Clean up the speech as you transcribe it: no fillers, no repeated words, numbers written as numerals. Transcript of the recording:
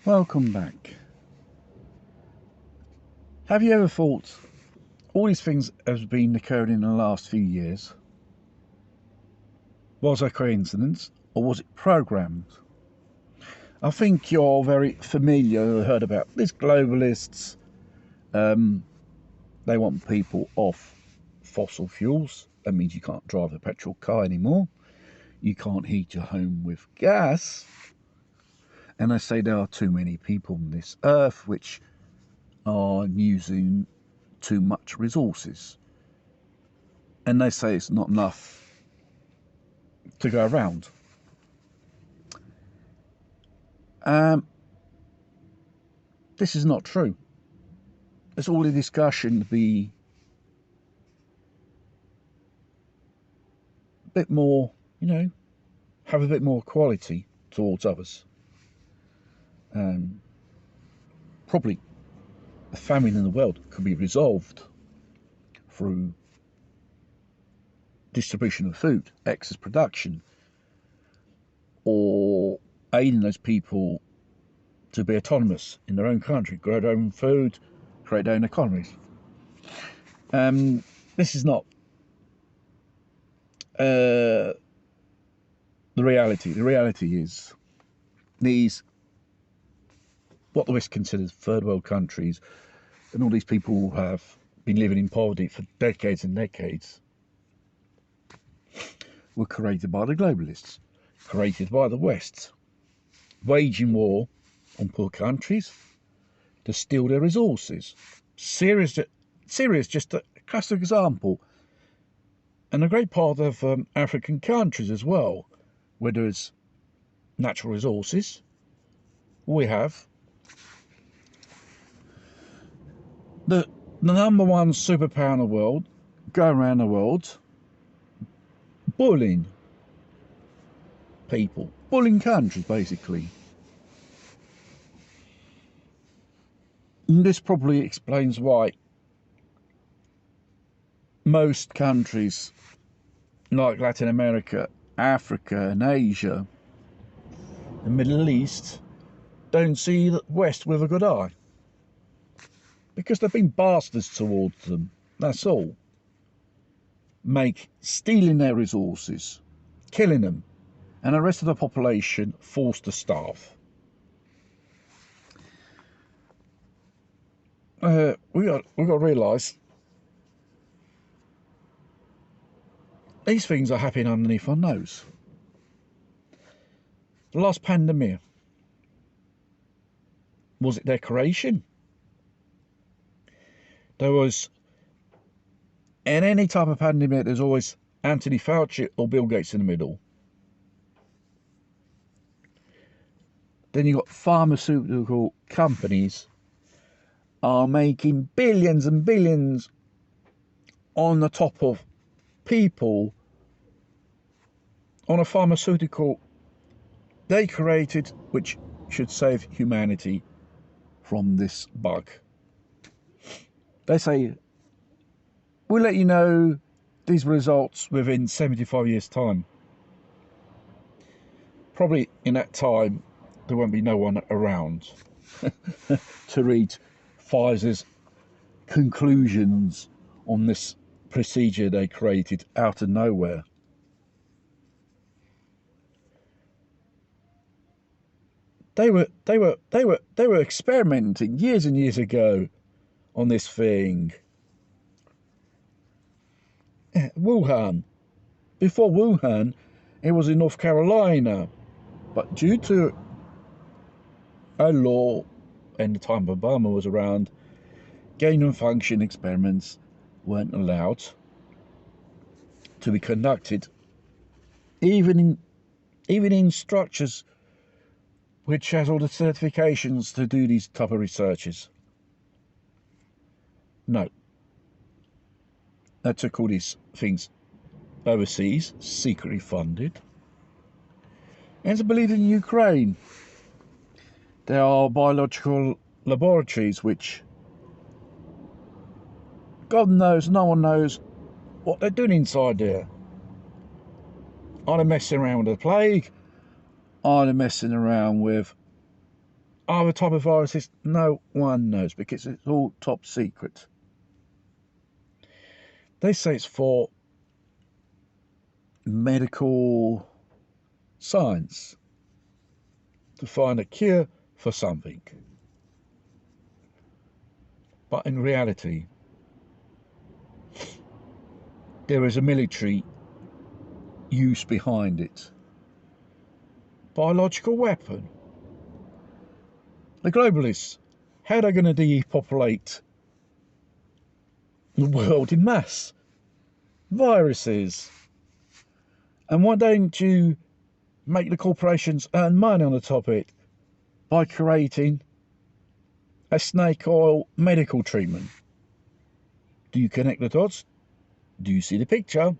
Welcome back. Have you ever thought all these things have been occurring in the last few years? Was it a coincidence or was it programmed? I think you're very familiar, heard about these globalists. They want people off fossil fuels. That means you can't drive a petrol car anymore. You can't heat your home with gas. And they say there are too many people on this earth which are using too much resources. And they say it's not enough to go around. This is not true. It's all a discussion to be a bit more, have a bit more equality towards others. Probably a famine in the world could be resolved through distribution of food, excess production, or aiding those people to be autonomous in their own country, grow their own food, create their own economies. This is not the reality. The reality is what the West considers third world countries, and all these people who have been living in poverty for decades and decades, were created by the globalists, created by the West, waging war on poor countries to steal their resources. Syria is just a classic example, and a great part of African countries as well, where there's natural resources. We have the number one superpower in the world going around the world bullying people, bullying countries basically. And this probably explains why most countries like Latin America, Africa and Asia, the Middle East, don't see the West with a good eye. Because they've been bastards towards them, that's all. Stealing their resources, killing them, and the rest of the population forced to starve. We got to realise these things are happening underneath our nose. The last pandemic, was it their creation? There was, in any type of pandemic, there's always Anthony Fauci or Bill Gates in the middle. Then you've got pharmaceutical companies are making billions and billions on the top of people on a pharmaceutical they created, which should save humanity from this bug. They say, we'll let you know these results within 75 years' time. Probably in that time, there won't be no one around to read Pfizer's conclusions on this procedure they created out of nowhere. They were experimenting years and years ago on this thing. Wuhan. Before Wuhan, it was in North Carolina, but due to a law, and the time Obama was around, gain and function experiments weren't allowed to be conducted, even in structures which has all the certifications to do these type of researches. No. They took all these things overseas, secretly funded. And to believe in Ukraine, there are biological laboratories which God knows, no one knows what they're doing inside there. Are they messing around with the plague? Are they messing around with other type of viruses, no one knows because it's all top secret. They say it's for medical science to find a cure for something. But in reality, there is a military use behind it. Biological weapon. The globalists, how are they going to depopulate the world in mass? Viruses. And why don't you make the corporations earn money on the topic by creating a snake oil medical treatment? Do you connect the dots? Do you see the picture?